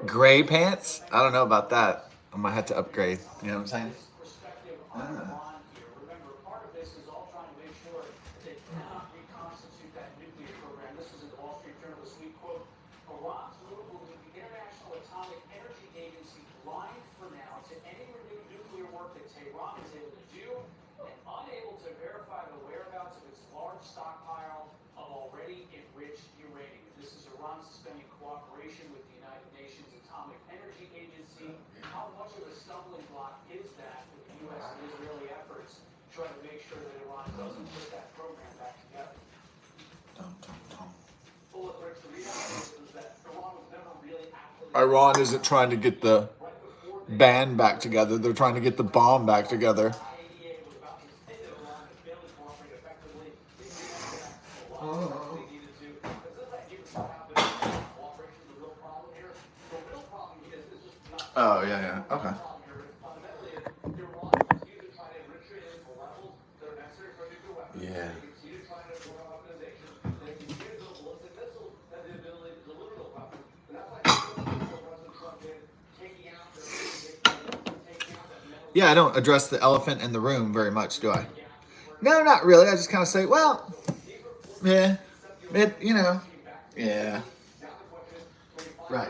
Gray pants? I don't know about that. I might have to upgrade. You know what I'm saying? Ah. Iran isn't trying to get the band back together. They're trying to get the bomb back together. Oh, yeah, yeah. Okay. Yeah. Yeah, I don't address the elephant in the room very much, do I? No, not really. I just kind of say, well, yeah, yeah, right.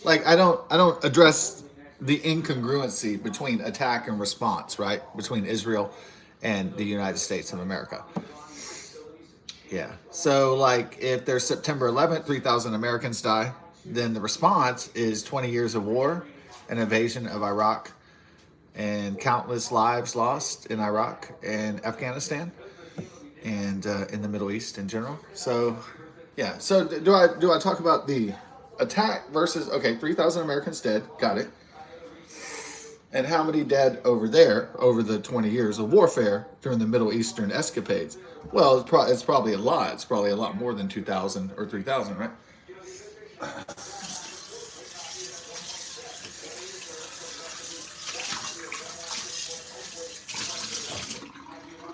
Like I don't address the incongruency between attack and response, right? Between Israel and the United States of America. Yeah. So like if there's September 11th, 3,000 Americans die, then the response is 20 years of war, an invasion of Iraq, and countless lives lost in Iraq and Afghanistan and in the Middle East in general. So, yeah. So do I talk about the attack versus, okay, 3,000 Americans dead, got it, and how many dead over there over the 20 years of warfare during the Middle Eastern escapades? Well, it's probably a lot. It's probably a lot more than 2,000 or 3,000, right?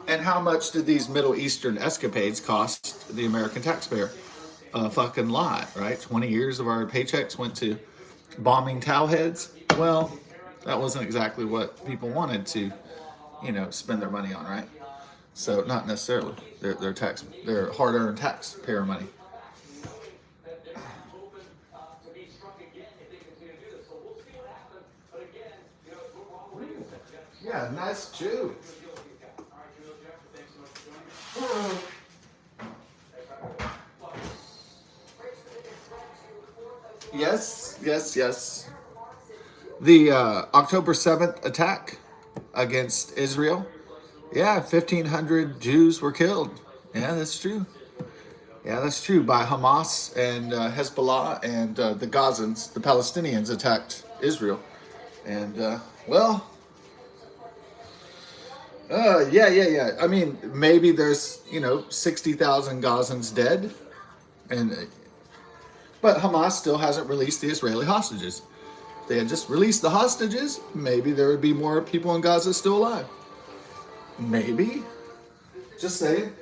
And how much did these Middle Eastern escapades cost the American taxpayer? A fucking lot, right? 20 years of our paychecks went to bombing towelheads. Well, that wasn't exactly what people wanted to, spend their money on, right? So not necessarily their hard-earned taxpayer money. Yeah, nice Jew. Yes, yes, yes. The October 7th attack against Israel. Yeah, 1,500 Jews were killed. Yeah, that's true. Yeah, that's true. By Hamas and Hezbollah and the Gazans, the Palestinians attacked Israel. And, yeah, yeah, yeah. I mean, maybe there's, 60,000 Gazans dead. And But Hamas still hasn't released the Israeli hostages. If they had just released the hostages, maybe there would be more people in Gaza still alive. Maybe. Just saying.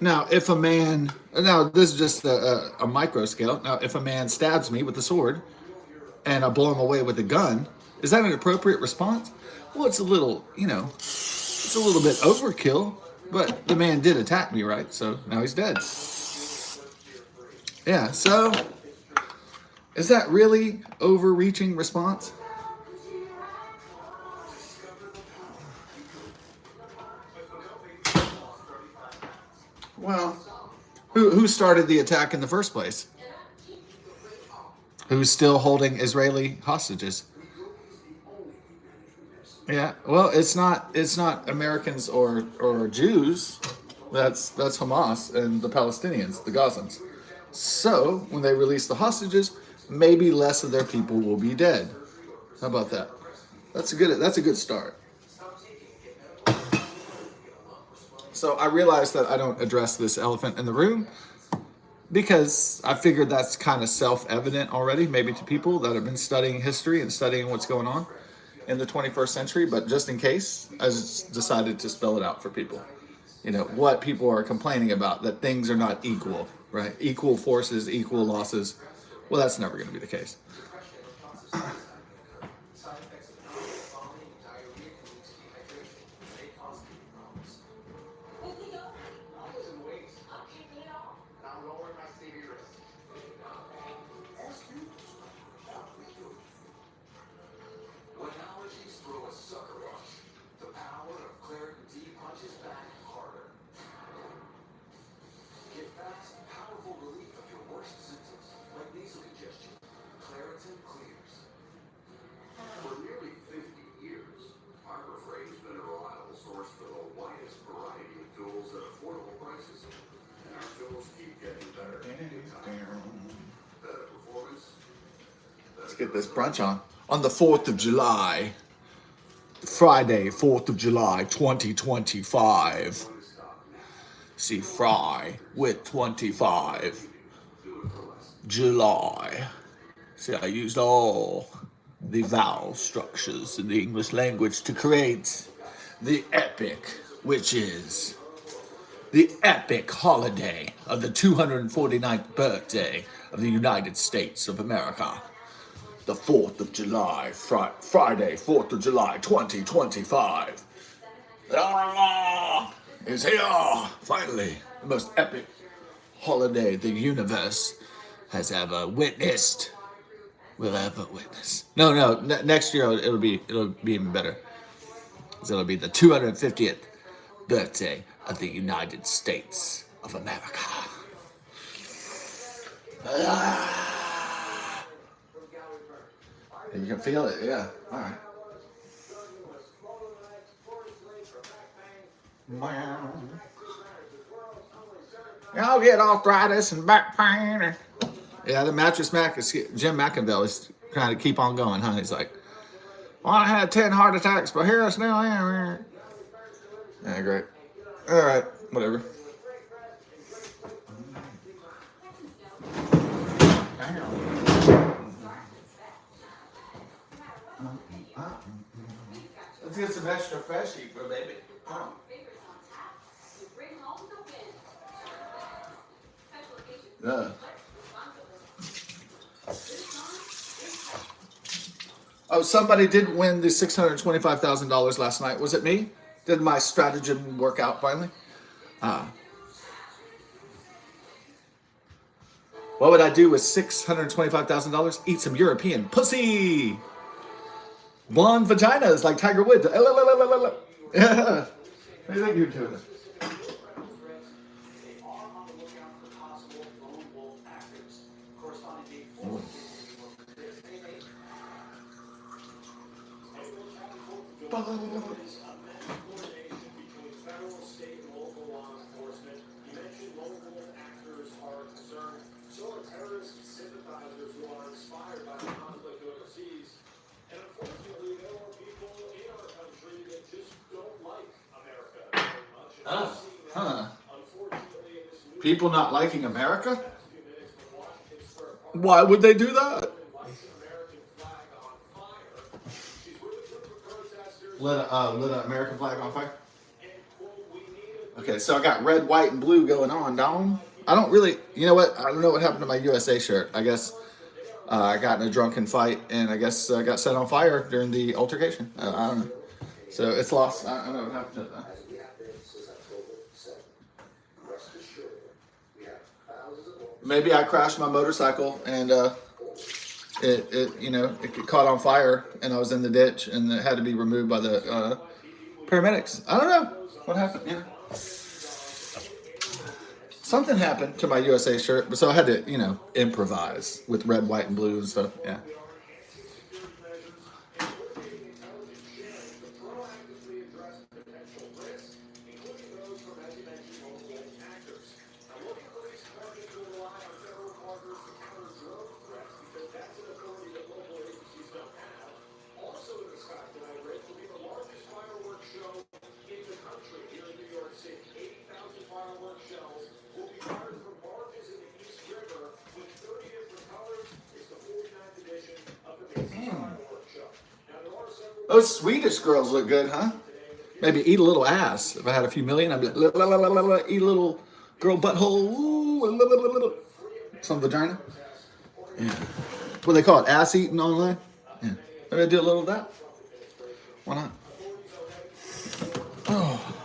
Now this is just a micro scale. Now, if a man stabs me with a sword and I blow him away with a gun, is that an appropriate response? Well, it's a little bit overkill, but the man did attack me, right? So now he's dead. Yeah, so is that really overreaching response? Well, who started the attack in the first place? Who's still holding Israeli hostages? Yeah, well, it's not Americans or Jews. That's Hamas and the Palestinians, the Gazans. So when they release the hostages, maybe less of their people will be dead. How about that? That's a good start. So I realize that I don't address this elephant in the room because I figured that's kind of self-evident already, maybe to people that have been studying history and studying what's going on in the 21st century. But just in case, I just decided to spell it out for people. You know, what people are complaining about, that things are not equal, right? Equal forces, equal losses. Well, that's never going to be the case. Let's get this brunch on the 4th of July, Friday, 4th of July, 2025. See, Fry with 25 July. See, I used all the vowel structures in the English language to create the epic, which is the epic holiday of the 249th birthday of the United States of America. The 4th of July, Friday, 4th of July, 2025. Ah, is here, finally, the most epic holiday the universe has ever witnessed. Will ever witness. No, next year it'll be even better. So it'll be the 250th birthday of the United States of America. Ah. You can feel it, yeah. All right. Y'all get arthritis and back pain. Yeah, the Mattress Mac is Jim McIngvale is trying to keep on going, huh? He's like, well, I had 10 heart attacks, but here I still am. Yeah, great. All right, whatever. Let's get some extra freshy for baby. Oh. Oh, somebody did win the $625,000 last night. Was it me? Did my stratagem work out finally? What would I do with $625,000? Eat some European pussy. Blonde vaginas like Tiger Woods. Yeah. What do you think you're doing? Huh. People not liking America? Why would they do that? Lit an American flag on fire? Okay, so I got red, white, and blue going on, dong. I don't really, you know what? I don't know what happened to my USA shirt. I guess I got in a drunken fight, and I guess I got set on fire during the altercation. I don't know. So it's lost. I don't know what happened to that. Maybe I crashed my motorcycle and it caught on fire and I was in the ditch and it had to be removed by the paramedics. I don't know what happened. Yeah. Something happened to my USA shirt, so I had to, improvise with red, white, and blue and stuff. Yeah. Those Swedish girls look good, huh? Maybe eat a little ass. If I had a few million, I'd be like, la, la, la, la, la, eat a little girl butthole. Ooh, la, la, la, la, la. Some vagina. Yeah. What do they call it? Ass eating online? Yeah. Maybe I do a little of that. Why not? Oh.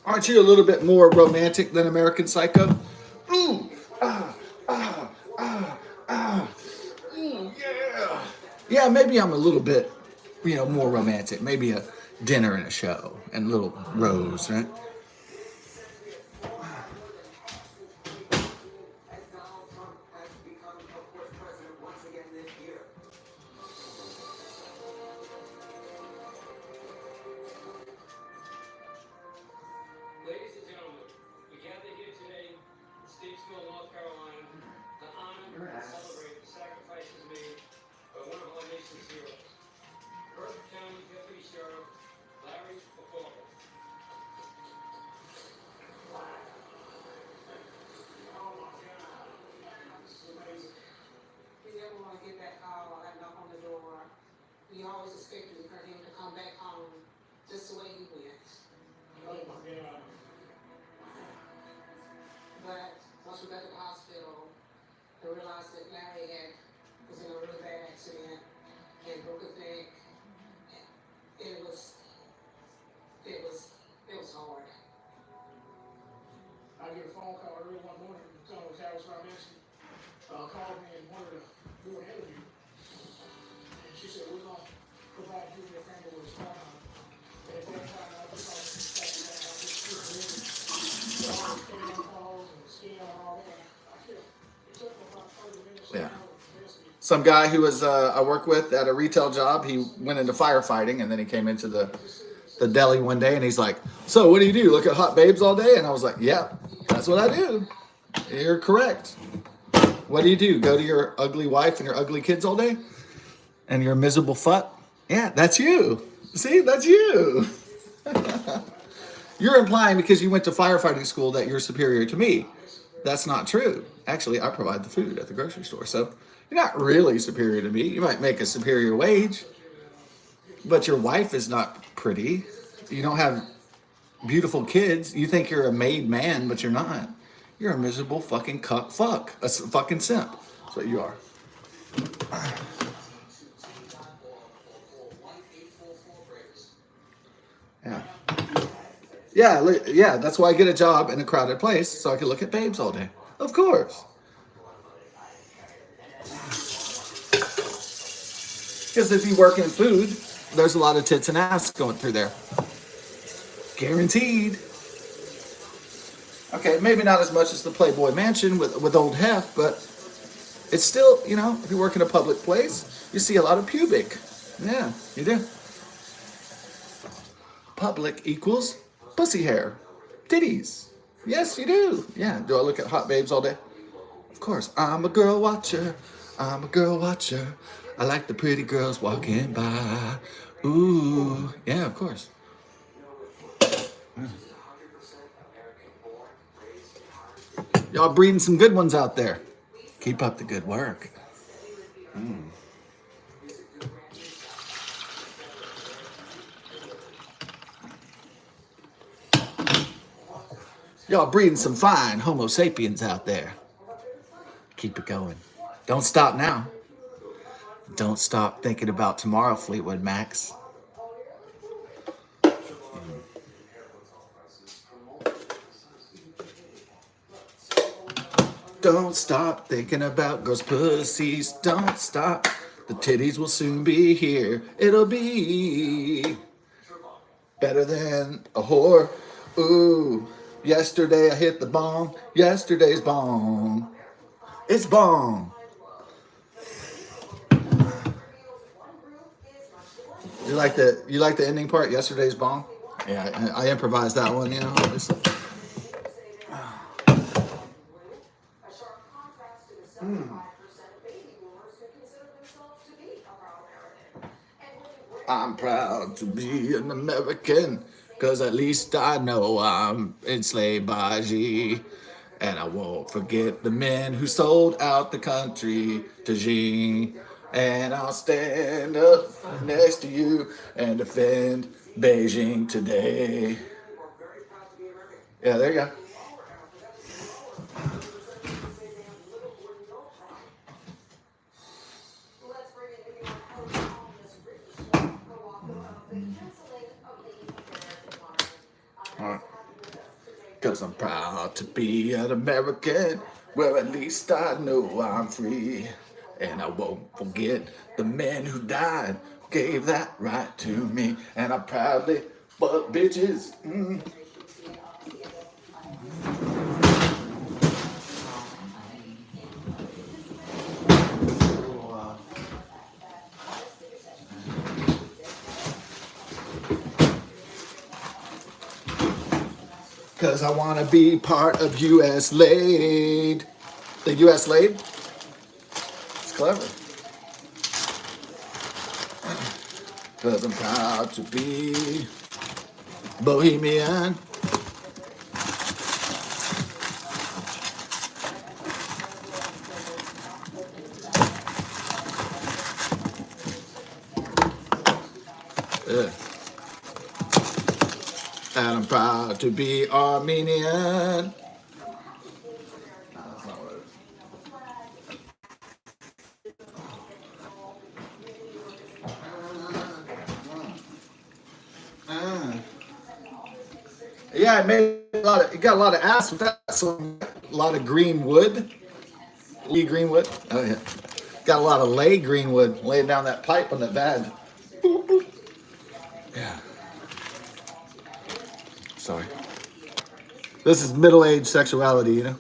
Aren't you a little bit more romantic than American Psycho? Ooh, ah, ah, ah, ah. Ooh, yeah. Yeah, maybe I'm a little bit, more romantic. Maybe a dinner and a show and a little rose, right? Yeah. Some guy who was I work with at a retail job, he went into firefighting and then he came into the deli one day and he's like, "So what do you do? Look at hot babes all day?" And I was like, "Yeah, that's what I do. You're correct. What do you do? Go to your ugly wife and your ugly kids all day? And your miserable fuck? Yeah, that's you. See, that's you. You're implying because you went to firefighting school that you're superior to me. That's not true. Actually, I provide the food at the grocery store. So you're not really superior to me. You might make a superior wage, but your wife is not pretty. You don't have beautiful kids. You think you're a made man, but you're not. You're a miserable fucking cuck fuck. Fucking simp. That's what you are. Yeah. Yeah, that's why I get a job in a crowded place so I can look at babes all day. Of course. Because if you work in food, there's a lot of tits and ass going through there. Guaranteed. Okay, maybe not as much as the Playboy Mansion with old Hef, but it's still, if you work in a public place, you see a lot of pubic. Yeah, you do. Public equals pussy hair, titties. Yes, you do. Yeah, do I look at hot babes all day? Of course. I'm a girl watcher. I'm a girl watcher. I like the pretty girls walking by. Ooh, yeah, of course. Y'all breeding some good ones out there. Keep up the good work. Y'all breeding some fine Homo sapiens out there. Keep it going. Don't stop now. Don't stop thinking about tomorrow, Fleetwood Max. Don't stop thinking about girls' pussies. Don't stop. The titties will soon be here. It'll be better than a whore. Ooh, yesterday I hit the bong. Yesterday's bong. It's bong. You like the ending part? Yesterday's bong. Yeah, I improvised that one. Obviously. I'm proud to be an American. 'Cause at least I know I'm enslaved by G. And I won't forget the men who sold out the country to G. And I'll stand up next to you and defend Beijing today. Yeah, there you go. All right. Cause I'm proud to be an American, where at least I know I'm free. And I won't forget the men who died, gave that right to me. And I proudly fuck bitches. Cause I wanna be part of US Laid. The US Laid? It's clever. Cause I'm proud to be Bohemian. Yeah. And I'm proud to be Armenian. That's not what it is. Yeah, it made a lot of. It got a lot of ass with that song. A lot of green wood. Lee Greenwood. Oh yeah. Got a lot of lay Greenwood laying down that pipe on the bed. Yeah. Sorry. This is middle-aged sexuality, you know.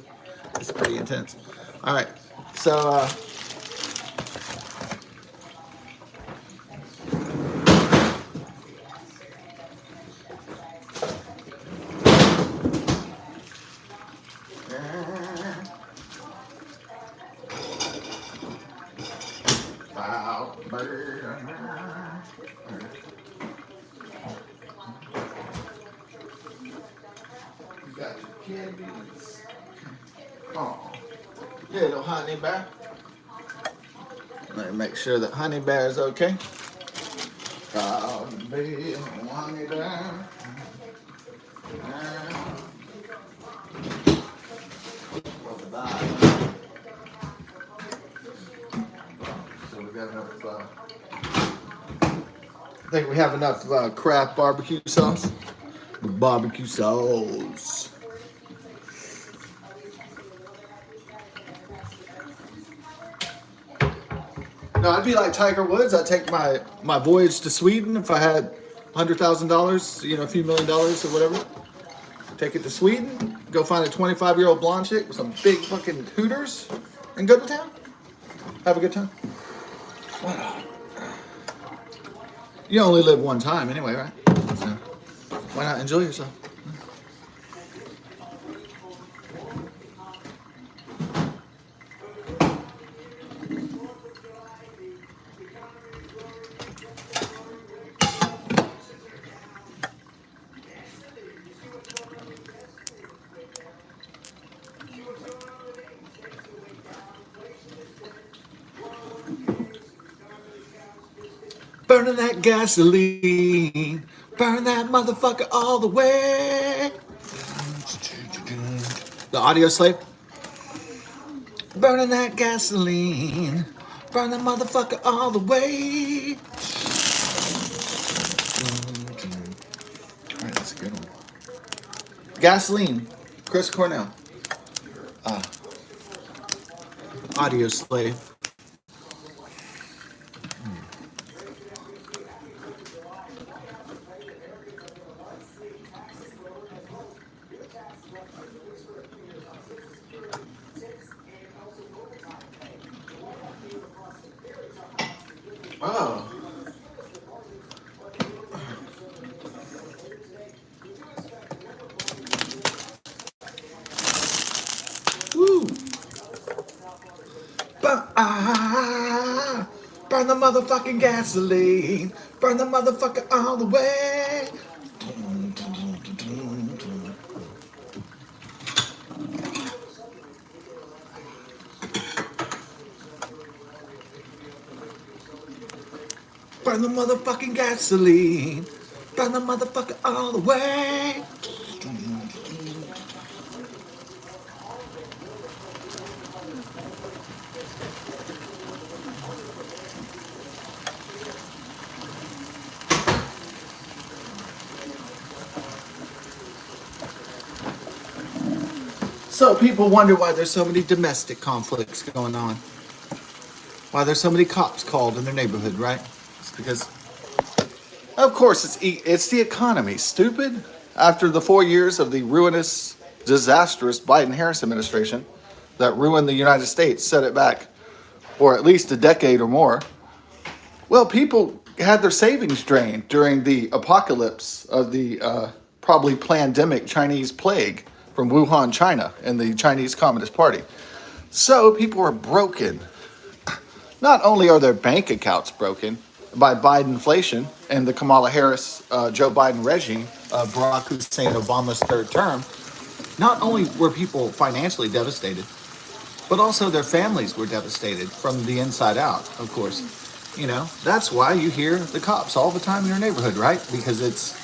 It's pretty intense. All right. So. Wow. You got your candies. Oh, little honey bear. Let me make sure that honey bear is okay. Proud to be honey bear. So we got enough. I think we have enough Kraft barbecue sauce. Barbecue sauce. No, I'd be like Tiger Woods. I'd take my voyage to Sweden if I had $100,000, you know, a few $1,000,000 or whatever. Take it to Sweden, go find a 25-year-old blonde chick with some big fucking hooters, and go to town. Have a good time. You only live one time anyway, right? So why not enjoy yourself? Burning that gasoline, burn that motherfucker all the way. The audio slave. Burning that gasoline, burn that motherfucker all the way. All right, that's a good one. Gasoline, Chris Cornell. Audio slave. Oh. Woo. Burn the motherfucking gasoline. Burn the motherfucker all the way. Burn the motherfucking gasoline. Burn the motherfucker all the way. So people wonder why there's so many domestic conflicts going on. Why there's so many cops called in their neighborhood, right? It's because, of course, it's the economy. Stupid. After the 4 years of the ruinous, disastrous Biden-Harris administration that ruined the United States, set it back for at least a decade or more. Well, people had their savings drained during the apocalypse of the probably pandemic Chinese plague from Wuhan, China, and the Chinese Communist Party. So people are broken. Not only are their bank accounts broken by Bidenflation and the Kamala Harris, Joe Biden regime, Barack Hussein Obama's third term, not only were people financially devastated, but also their families were devastated from the inside out, of course. You know, that's why you hear the cops all the time in your neighborhood, right? Because it's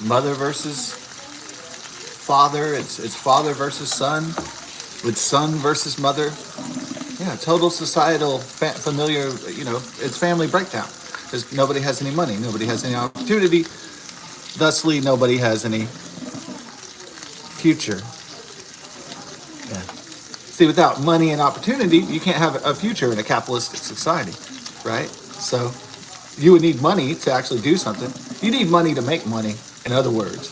mother versus father, it's father versus son, it's son versus mother. Yeah, total societal familiar, you know, it's family breakdown. Because nobody has any money, nobody has any opportunity, thusly nobody has any future. Yeah. See, without money and opportunity, you can't have a future in a capitalistic society, right? So you would need money to actually do something. You need money to make money, in other words.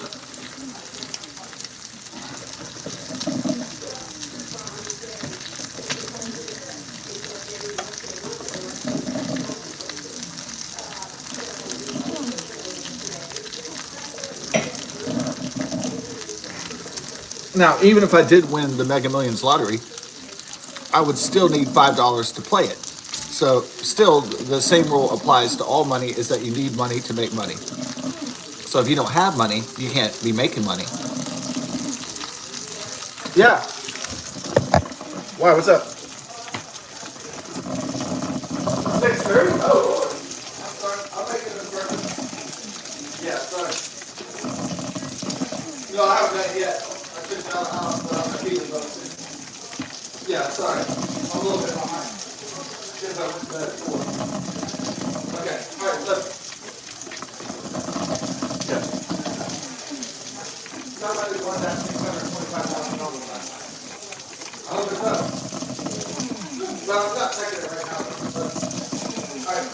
Now, even if I did win the Mega Millions lottery, I would still need $5 to play it. So still, the same rule applies to all money, is that you need money to make money. So if you don't have money, you can't be making money. Yeah. Why, what's up? 6:30? Oh, I'm sorry. I'll make it in person. Yeah, sorry. No, I haven't done it yet. I took it out of the house, but I'm feeling posted. Yeah, sorry. I'm a little bit behind. Because I went to bed at 4. Okay, alright, look. Yeah. Somebody won that $625,000 last night. I hope it's up. Well, I'm not checking it right now. Alright.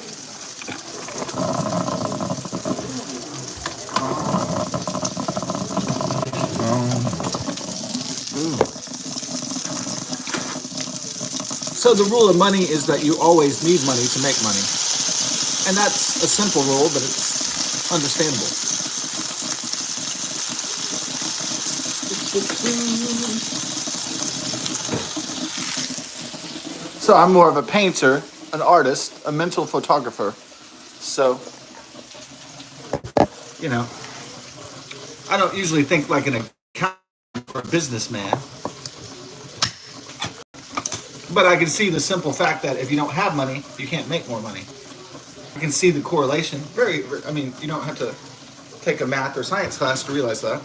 So the rule of money is that you always need money to make money. And that's a simple rule, but it's understandable. So I'm more of a painter, an artist, a mental photographer. So, you know, I don't usually think like an accountant or a businessman. But I can see the simple fact that if you don't have money, you can't make more money. I can see the correlation. I mean, you don't have to take a math or science class to realize that.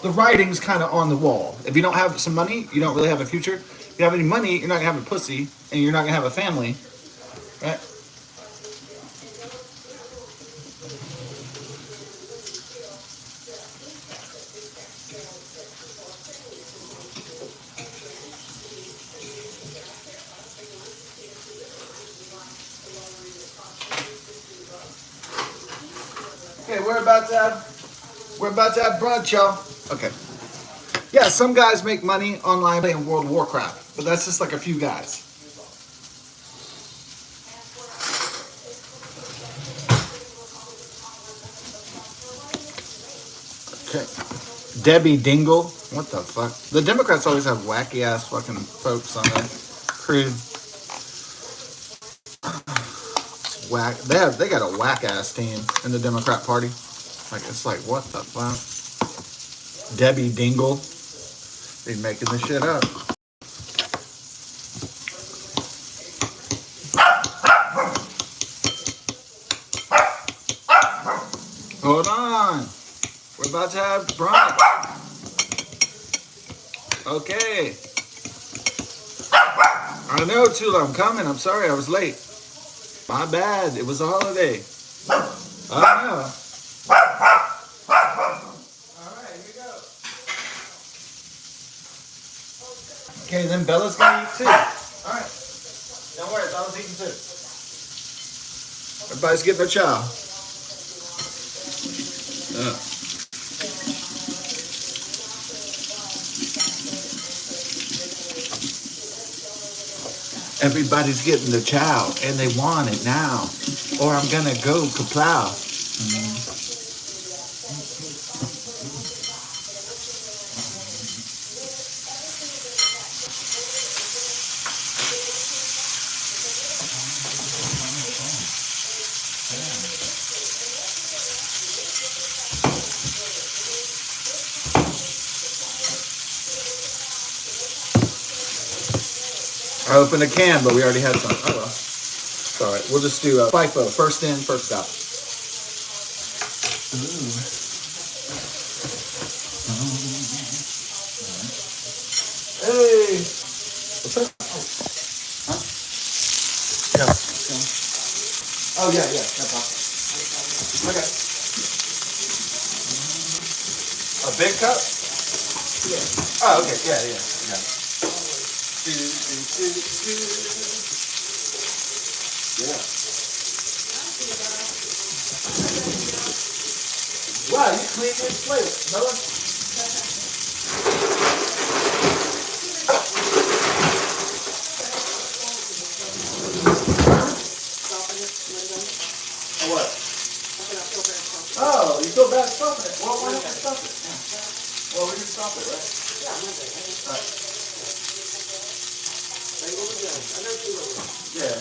The writing's kind of on the wall. If you don't have some money, you don't really have a future. If you have any money, you're not going to have a pussy, and you're not going to have a family, right? Okay, we're about to have brunch, y'all. Okay. Yeah, some guys make money online playing World of Warcraft, but that's just like a few guys. Okay. Debbie Dingle. What the fuck? The Democrats always have wacky ass fucking folks on their crew. Whack. They got a whack ass team in the Democrat Party. Like, it's like, what the fuck? Debbie Dingle. They making this shit up. Hold on. We're about to have brunch. Okay. I know, Tula, I'm coming. I'm sorry I was late. My bad. It was a holiday. I know. All right, here we go. Okay, then Bella's gonna eat too. All right. Don't worry, Bella's eating too. Everybody's getting their chow. Everybody's getting the chow, and they want it now, or I'm gonna go kaplow. I opened a can, but we already had some. Oh well. It's all right. We'll just do FIFO. First in, first out. Ooh. Hey. What's up? Huh? Yeah. Oh yeah, yeah. No problem. Okay. A big cup? Yeah. Oh, okay. Yeah, yeah. Yeah. Yeah. Wow, you clean this plate, Noah? What? Oh, you feel bad stuffing it. Well, why don't we stuff it? Yeah. Well, we can stuff it, right? Yeah, I'm not all right. Yeah.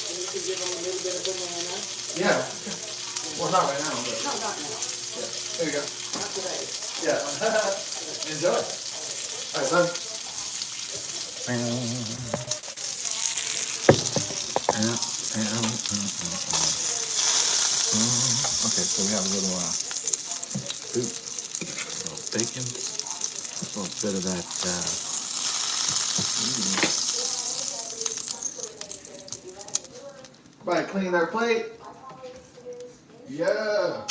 And you can give them a little bit of banana. Yeah. Well, not right now, but. No, not now. Yeah. There you go. Not today. Yeah. Enjoy. All right, son. Okay, so we have a little bacon, a little bit of that. Everybody clean their plate. Yeah.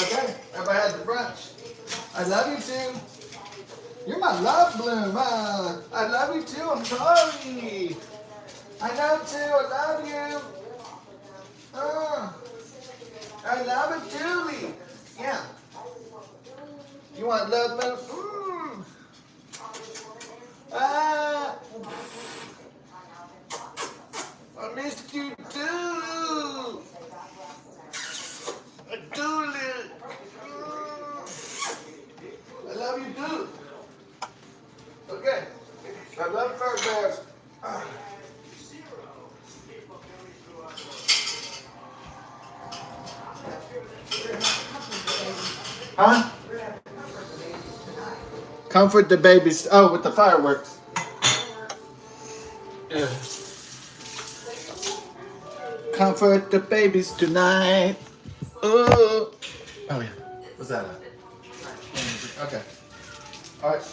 Okay. Everybody had the brunch. I love you too. You're my love bloom. I love you too. I'm sorry. I know too. I love you. I love it, Julie. Yeah. You want love bloom? I missed you too. I do live. I love you too. Okay. I love fur bears. Huh? Comfort the babies. Oh, with the fireworks. Yeah. Comfort the babies tonight. Ooh. Oh yeah. What's that? Okay. All right.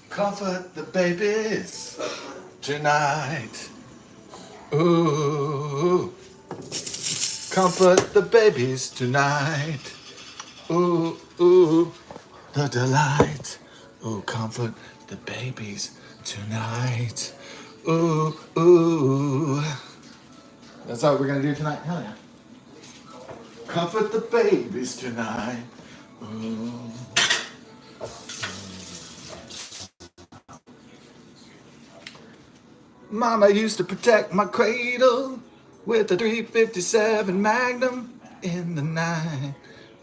Comfort the babies tonight. Ooh. Comfort the babies tonight. Ooh, ooh, the delight. Ooh, comfort the babies tonight. Ooh, ooh. That's all we're gonna do tonight? Hell yeah. Comfort the babies tonight. Ooh. Mama used to protect my cradle with a 357 Magnum in the night.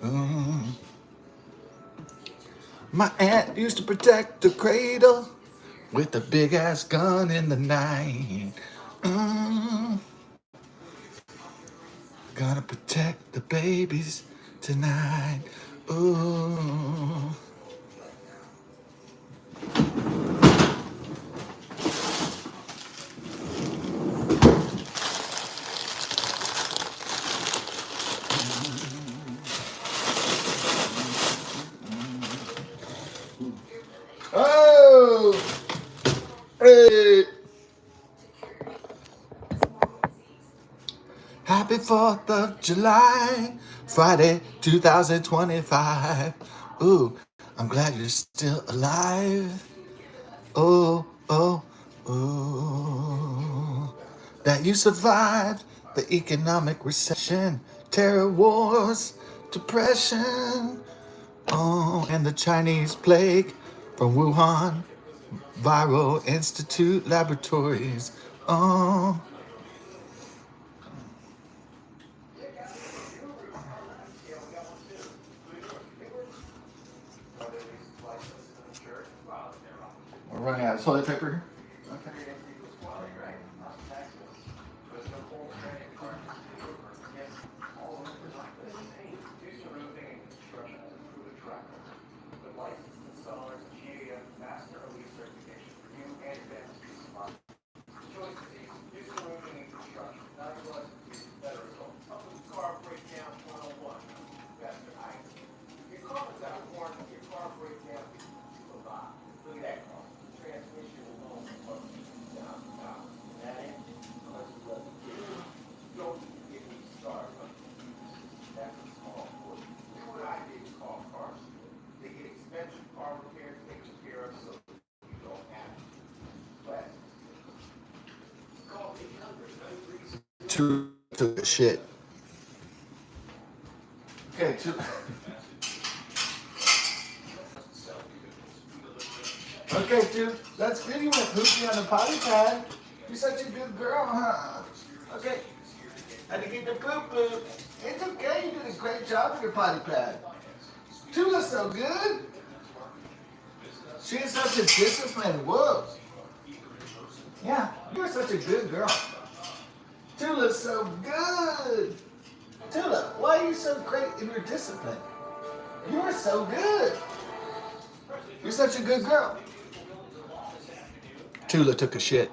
Ooh. My aunt used to protect the cradle with a big ass gun in the night. Gonna protect the babies tonight. Ooh. Oh, hey. Happy 4th of July, Friday 2025. Ooh, I'm glad you're still alive. Oh, oh, oh. That you survived the economic recession, terror wars, depression, oh, and the Chinese plague from Wuhan Viral Institute Laboratories. Oh, we're running out of toilet paper. Okay. To the shit. Okay, okay, dude. That's good. You went poopy on the potty pad. You're such a good girl, huh? Okay. Had to get the poop poop. It's okay. You did a great job with your potty pad. Tula's so good. She is such a disciplined wolf. Yeah, you're such a good girl. Tula's so good. Tula, why are you so great in your discipline? You are so good. You're such a good girl. Tula took a shit.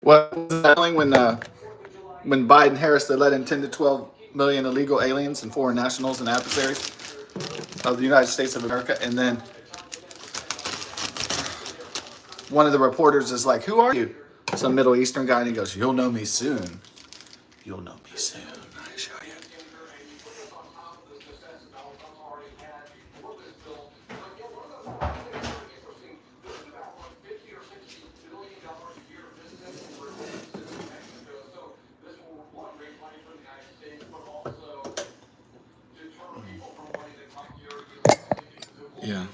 What was that when Biden Harris they let in 10 to 12 million illegal aliens and foreign nationals and adversaries of the United States of America, and then one of the reporters is like, "Who are you?" Some Middle Eastern guy, and he goes, "You'll know me soon. You'll know me soon. I show you." Yeah.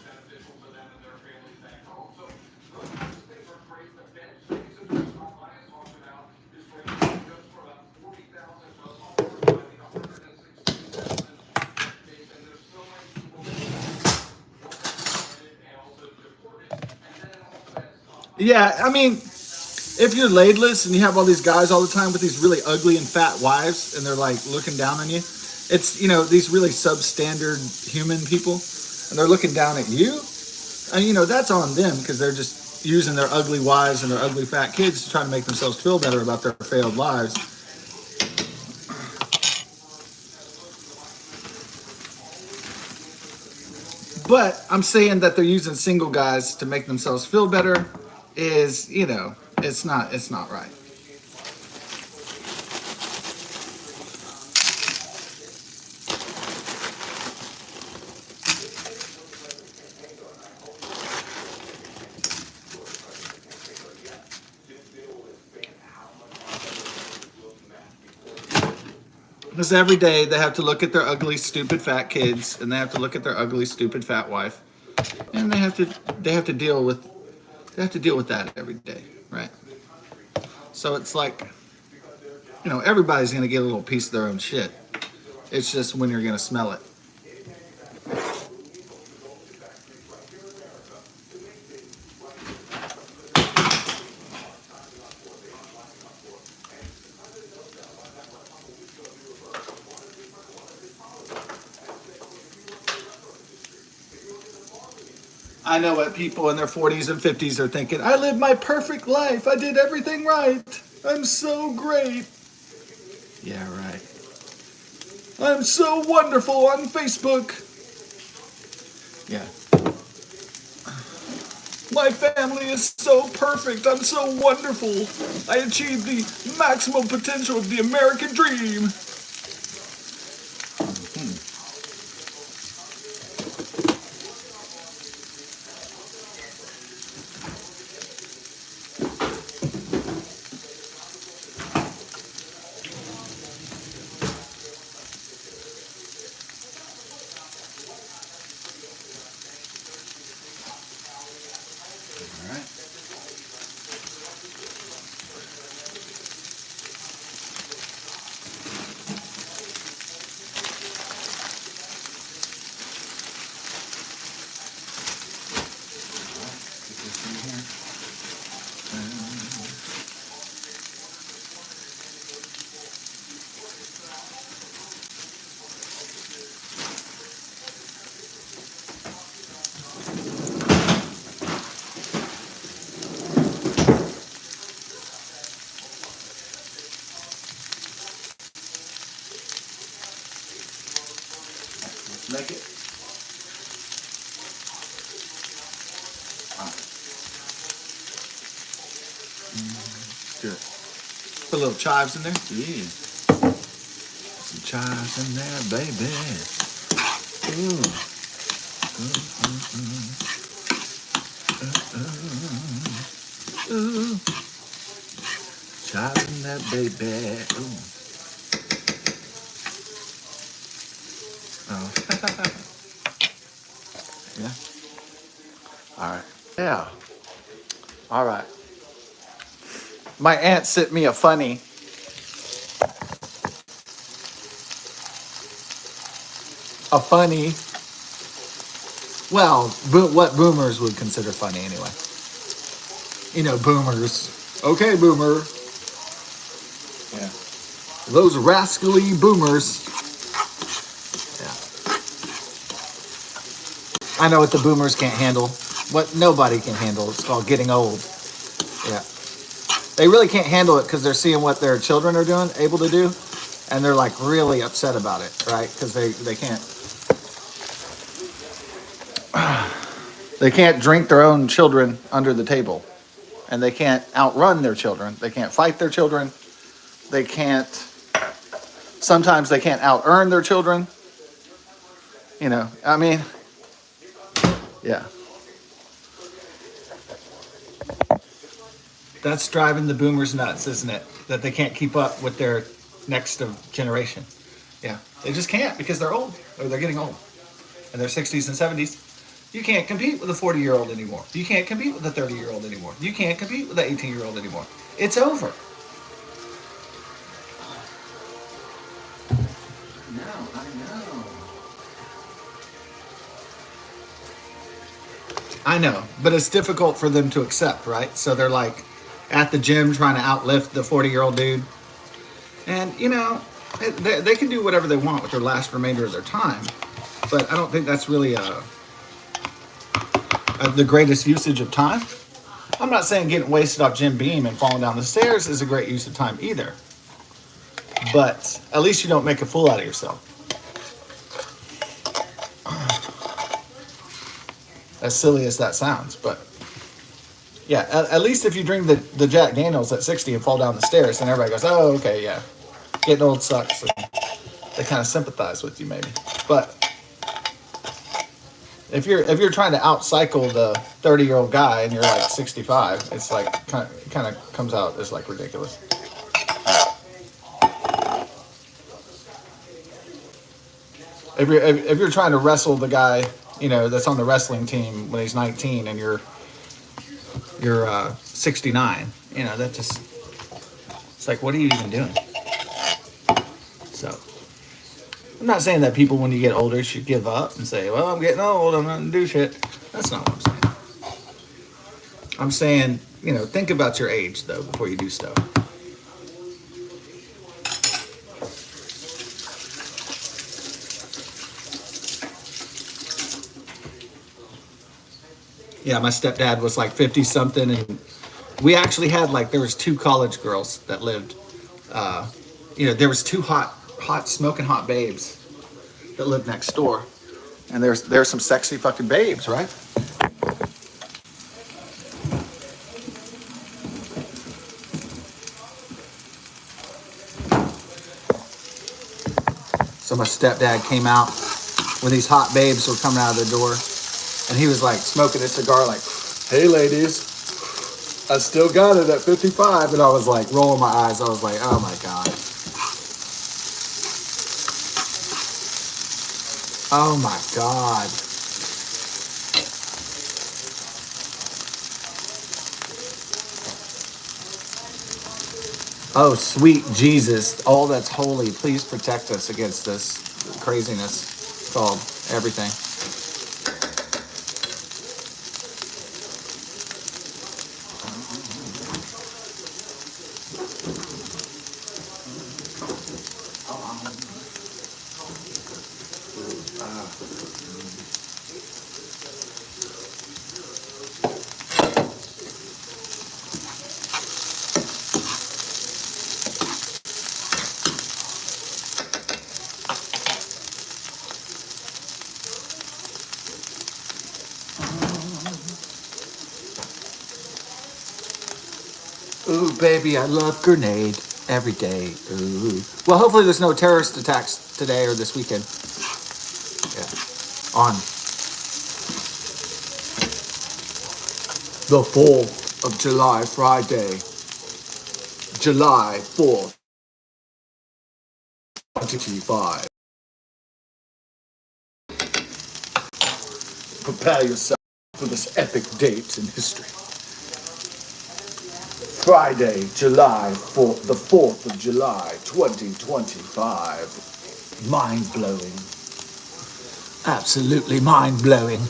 Yeah, I mean, if you're laidless and you have all these guys all the time with these really ugly and fat wives and they're like looking down on you, it's, these really substandard human people and they're looking down at you. And, that's on them because they're just using their ugly wives and their ugly fat kids to try to make themselves feel better about their failed lives. But I'm saying that they're using single guys to make themselves feel better is, it's not right. Because every day they have to look at their ugly, stupid, fat kids, and they have to look at their ugly, stupid, fat wife, and they have to deal with that every day, right? So it's like, everybody's gonna get a little piece of their own shit. It's just when you're going to smell it. I know what people in their 40s and 50s are thinking. I lived my perfect life. I did everything right. I'm so great. Yeah, right. I'm so wonderful on Facebook. Yeah. My family is so perfect. I'm so wonderful. I achieved the maximum potential of the American dream. All right. Put this in here. Let's make it. All right. Good. Put a little chives in there. Yeah. Some chives in there, baby. Ooh. Ooh. Chives in there, baby. Ooh. Oh. Yeah. All right. Yeah. All right. My aunt sent me a funny. Well, what boomers would consider funny anyway. You know, boomers. Okay, boomer. Yeah. Those rascally boomers. Yeah. I know what the boomers can't handle. What nobody can handle. It's called getting old. Yeah. They really can't handle it because they're seeing what their children are able to do, and they're like really upset about it, right? Because they can't drink their own children under the table, and they can't outrun their children. They can't fight their children. They can't. Sometimes they can't out earn their children. You know, I mean, yeah. That's driving the boomers nuts, isn't it? That they can't keep up with their next of generation. Yeah, they just can't because they're old or they're getting old, in their 60s and 70s. You can't compete with a 40-year-old anymore. You can't compete with a 30-year-old anymore. You can't compete with an 18-year-old anymore. It's over. No, I know. I know, but it's difficult for them to accept, right? So they're like at the gym trying to outlift the 40-year-old dude. And, you know, they can do whatever they want with their last remainder of their time. But I don't think that's really the greatest usage of time. I'm not saying getting wasted off Jim Beam and falling down the stairs is a great use of time either. But at least you don't make a fool out of yourself. As silly as that sounds, but yeah, at least if you drink the Jack Daniels at 60 and fall down the stairs, then everybody goes, oh, okay, yeah. Getting old sucks. And they kind of sympathize with you maybe. But if you're trying to outcycle the 30-year-old guy and you're like 65, it's like kind of comes out as like ridiculous. If you're trying to wrestle the guy, you know, that's on the wrestling team when he's 19 and you're 69, you know, that just, it's like, what are you even doing? So I'm not saying that people, when you get older, should give up and say, well, I'm getting old, I'm not going to do shit. That's not what I'm saying. I'm saying, think about your age, though, before you do stuff. Yeah, my stepdad was like 50 something, and we actually had there was two college girls that lived. There was two smoking hot babes that lived next door, and there's some sexy fucking babes, right? So my stepdad came out when these hot babes were coming out of the door, and he was like smoking a cigar, like, "Hey, ladies, I still got it at 55," and I was like rolling my eyes. I was like, "Oh my god, oh my god." Oh, sweet Jesus, all that's holy, please protect us against this craziness called everything. Ooh, baby, I love grenade every day. Ooh. Well, hopefully there's no terrorist attacks today or this weekend. Yeah. On the 4th of July, Friday, July 4th, 2025. Prepare yourself for this epic date in history. Friday, July 4th, the 4th of July, 2025. Mind-blowing. Absolutely mind-blowing.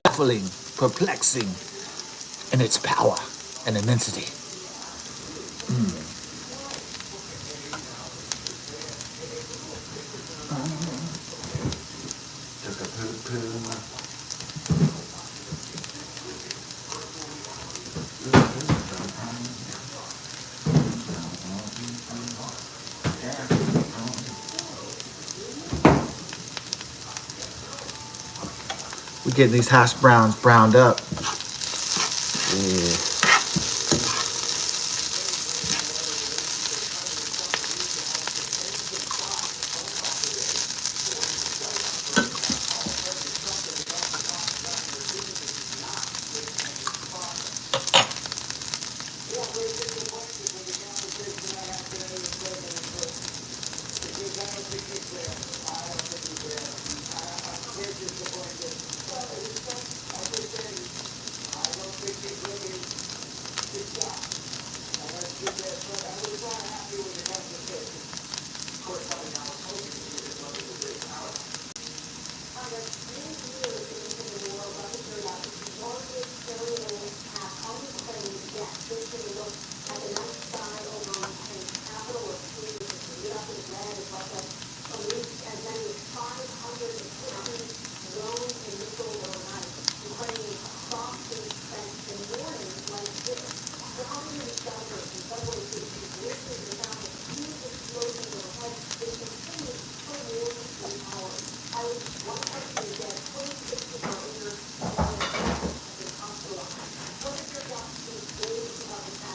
Baffling, perplexing in its power and immensity. Took a poo-poo. We're getting these hash browns browned up. Yeah.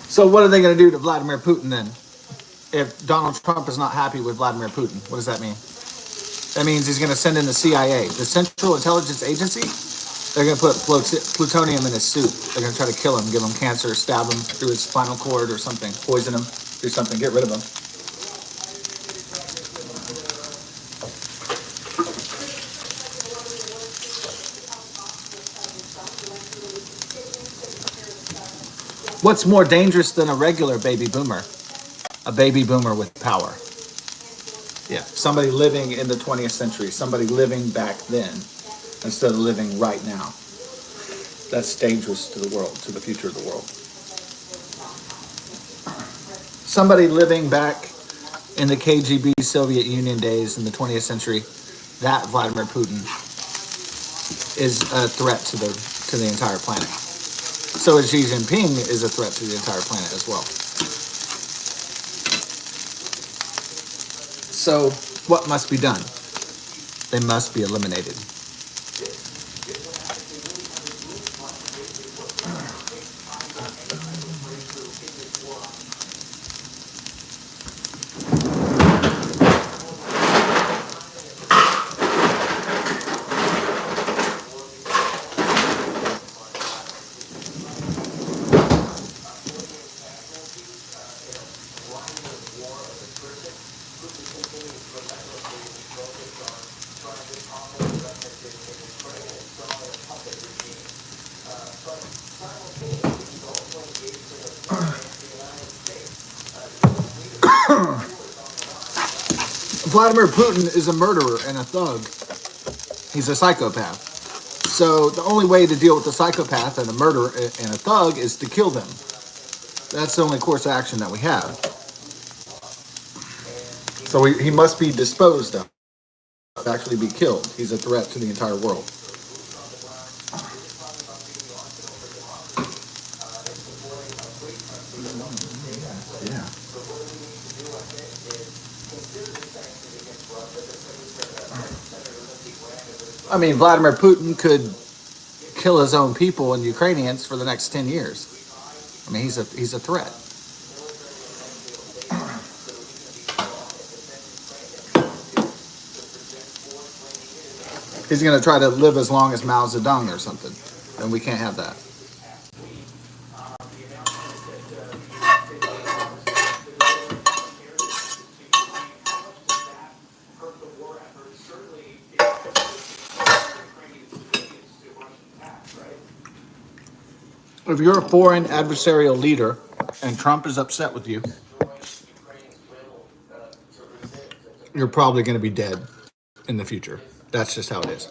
So what are they going to do to Vladimir Putin then? If Donald Trump is not happy with Vladimir Putin, what does that mean? That means he's going to send in the CIA, the Central Intelligence Agency. They're going to put plutonium in his suit. They're going to try to kill him, give him cancer, stab him through his spinal cord or something, poison him, do something, get rid of him. What's more dangerous than a regular baby boomer? A baby boomer with power. Yeah, somebody living in the 20th century, somebody living back then instead of living right now. That's dangerous to the world, to the future of the world. Somebody living back in the KGB Soviet Union days in the 20th century, that Vladimir Putin is a threat to the entire planet. So is Xi Jinping is a threat to the entire planet as well. So what must be done? They must be eliminated. Vladimir Putin is a murderer and a thug. He's a psychopath. So the only way to deal with a psychopath and a murderer and a thug is to kill them. That's the only course of action that we have. So he must be disposed of, actually be killed. He's a threat to the entire world. Yeah. I mean, Vladimir Putin could kill his own people and Ukrainians for the next 10 years. I mean, he's a threat. He's going to try to live as long as Mao Zedong or something, and we can't have that. If you're a foreign adversarial leader and Trump is upset with you, you're probably going to be dead in the future. That's just how it is.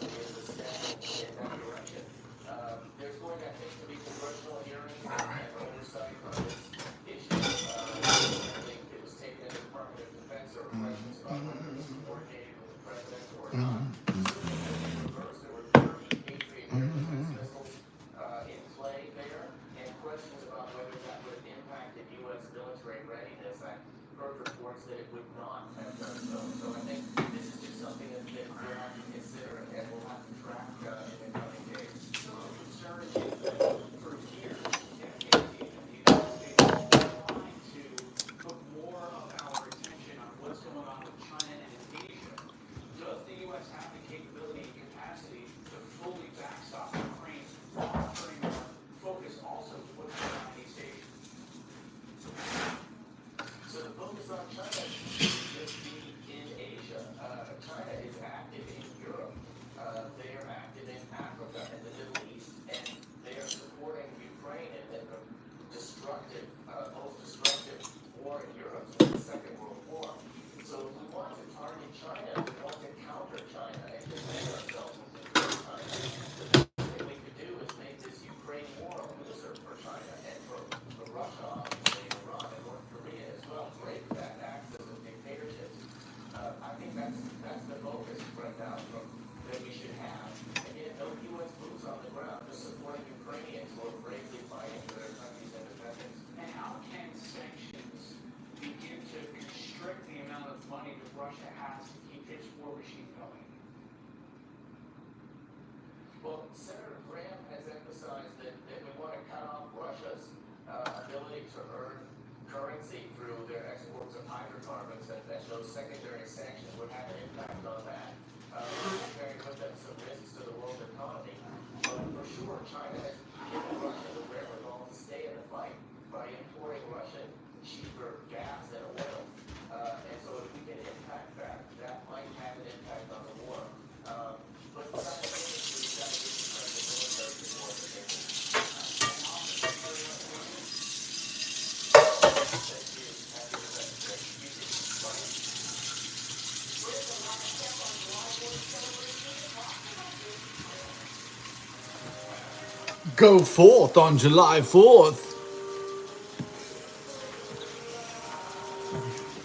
Go forth on July 4th.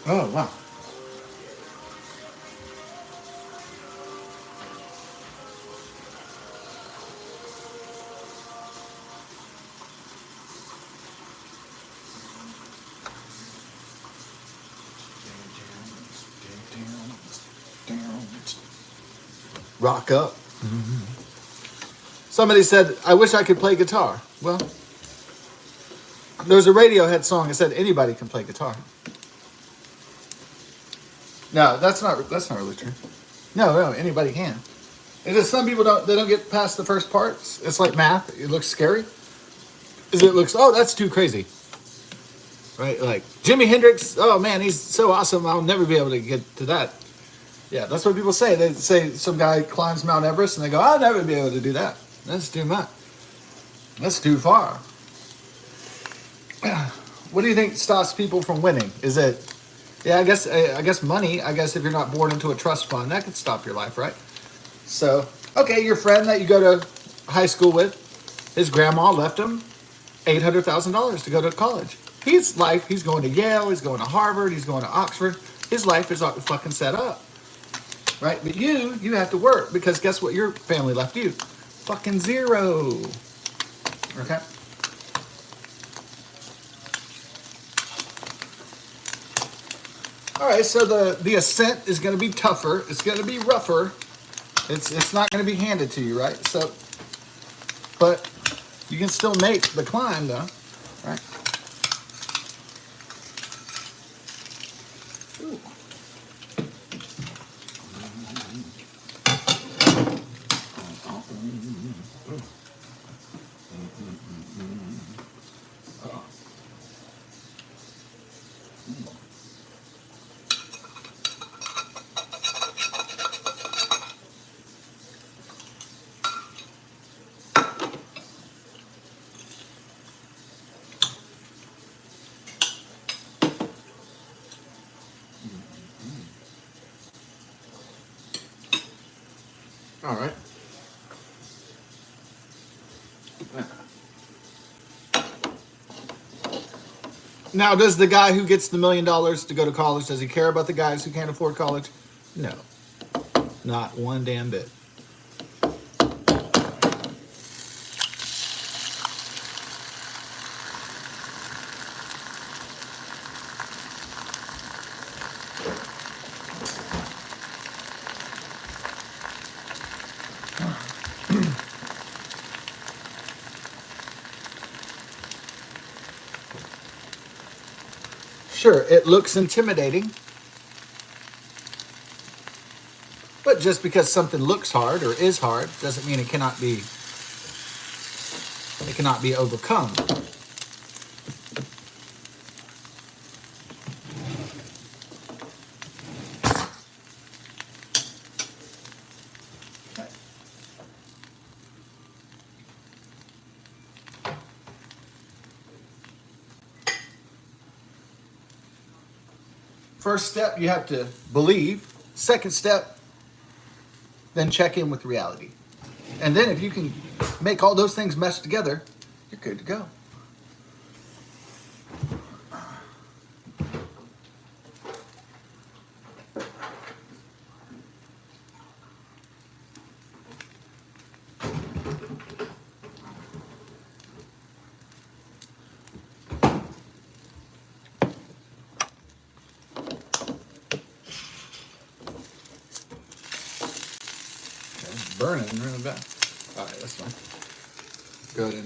Oh, wow. Rock up. Somebody said, I wish I could play guitar. Well, there's a Radiohead song that said anybody can play guitar. No, that's not really true. No, anybody can. It's just some people don't get past the first parts. It's like math. It looks scary. It looks, oh, that's too crazy. Right? Like Jimi Hendrix, oh man, he's so awesome. I'll never be able to get to that. Yeah, that's what people say. They say some guy climbs Mount Everest and they go, I'll never be able to do that. That's too much. That's too far. What do you think stops people from winning? Is it, yeah, I guess money. I guess if you're not born into a trust fund, that could stop your life, right? So, okay, your friend that you go to high school with, his grandma left him $800,000 to go to college. He's going to Yale, he's going to Harvard, he's going to Oxford. His life is fucking set up, right? But you have to work because guess what your family left you? Fucking zero. Okay? All right, so the ascent is going to be tougher. It's going to be rougher. It's not going to be handed to you, right? So, but you can still make the climb, though, right? Ooh. All right. Now, does the guy who gets the $1 million to go to college, does he care about the guys who can't afford college? No, not one damn bit. Sure, it looks intimidating, but just because something looks hard or is hard doesn't mean it cannot be overcome. First step, you have to believe. Second step, then check in with reality. And then if you can make all those things mesh together, you're good to go. Okay, it's burning really bad. All right, that's fine. Go ahead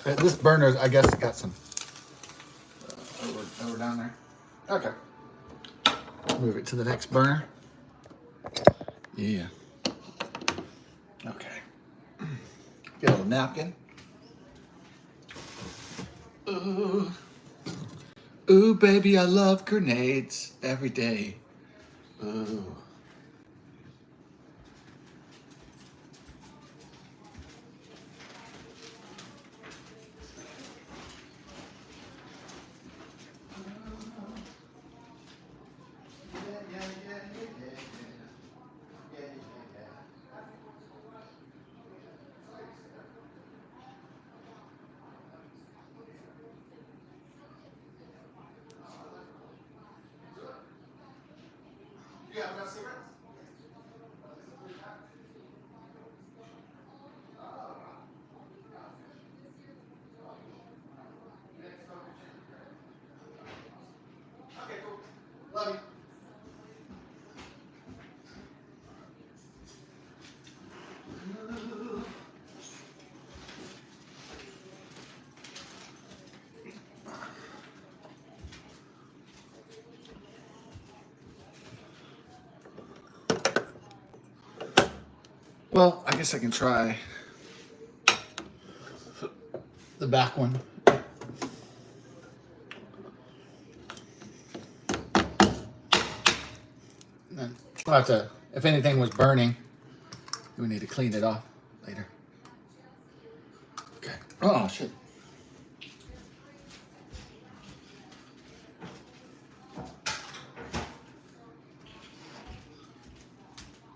and this burner, I guess, got some over down there. Okay. Move it to the next burner. Yeah. Okay. Get a little napkin. Ooh. Ooh, baby, I love grenades every day. Ooh. Yeah, I'm not cigarettes. Okay, cool. Love you. Well, I guess I can try the back one. Then we'll have to, if anything was burning, we need to clean it off later. Okay. Oh, shit.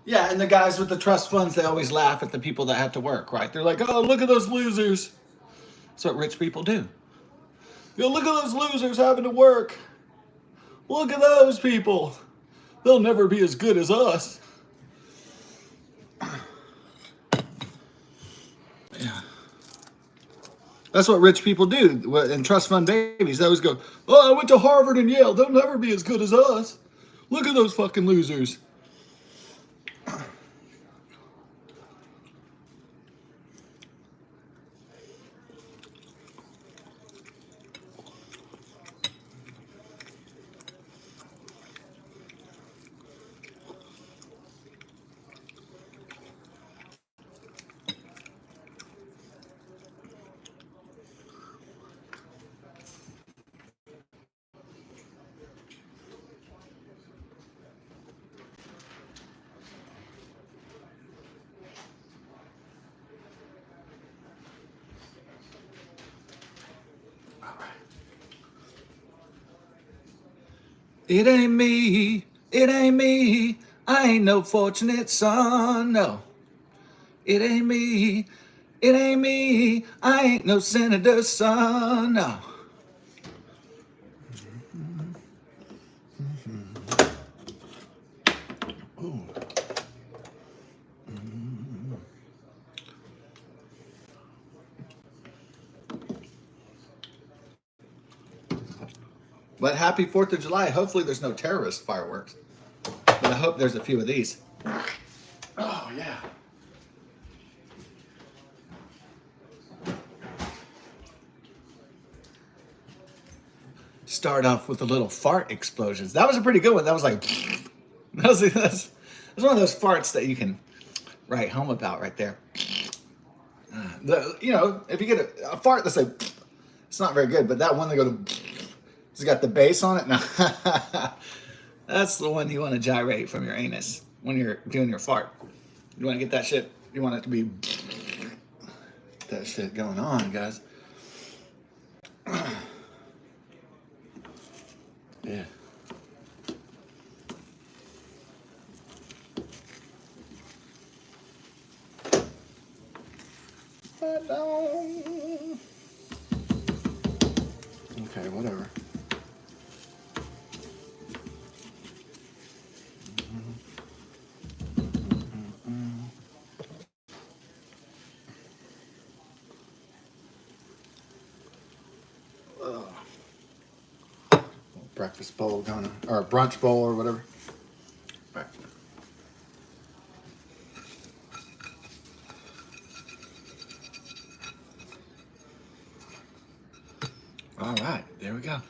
Yeah, and the guys with the trust funds, they always laugh at the people that have to work, right? They're like, oh, look at those losers. That's what rich people do. Yo, look at those losers having to work. Look at those people. They'll never be as good as us. Yeah. That's what rich people do. And trust fund babies, they always go, oh, I went to Harvard and Yale. They'll never be as good as us. Look at those fucking losers. It ain't me, it ain't me, I ain't no fortunate son, no. It ain't me, it ain't me, I ain't no senator's son, no. Ooh. But happy 4th of July. Hopefully there's no terrorist fireworks. But I hope there's a few of these. Oh, yeah. Start off with a little fart explosions. That was a pretty good one. That was like, that's one of those farts that you can write home about right there. If you get a fart that's like, it's not very good, but that one that go to, it's got the bass on it. No. That's the one you want to gyrate from your anus when you're doing your fart. You want to get that shit, you want it to be that shit going on, guys. Yeah. Okay, whatever. Breakfast bowl going on, or a brunch bowl or whatever. Right. All right, there we go.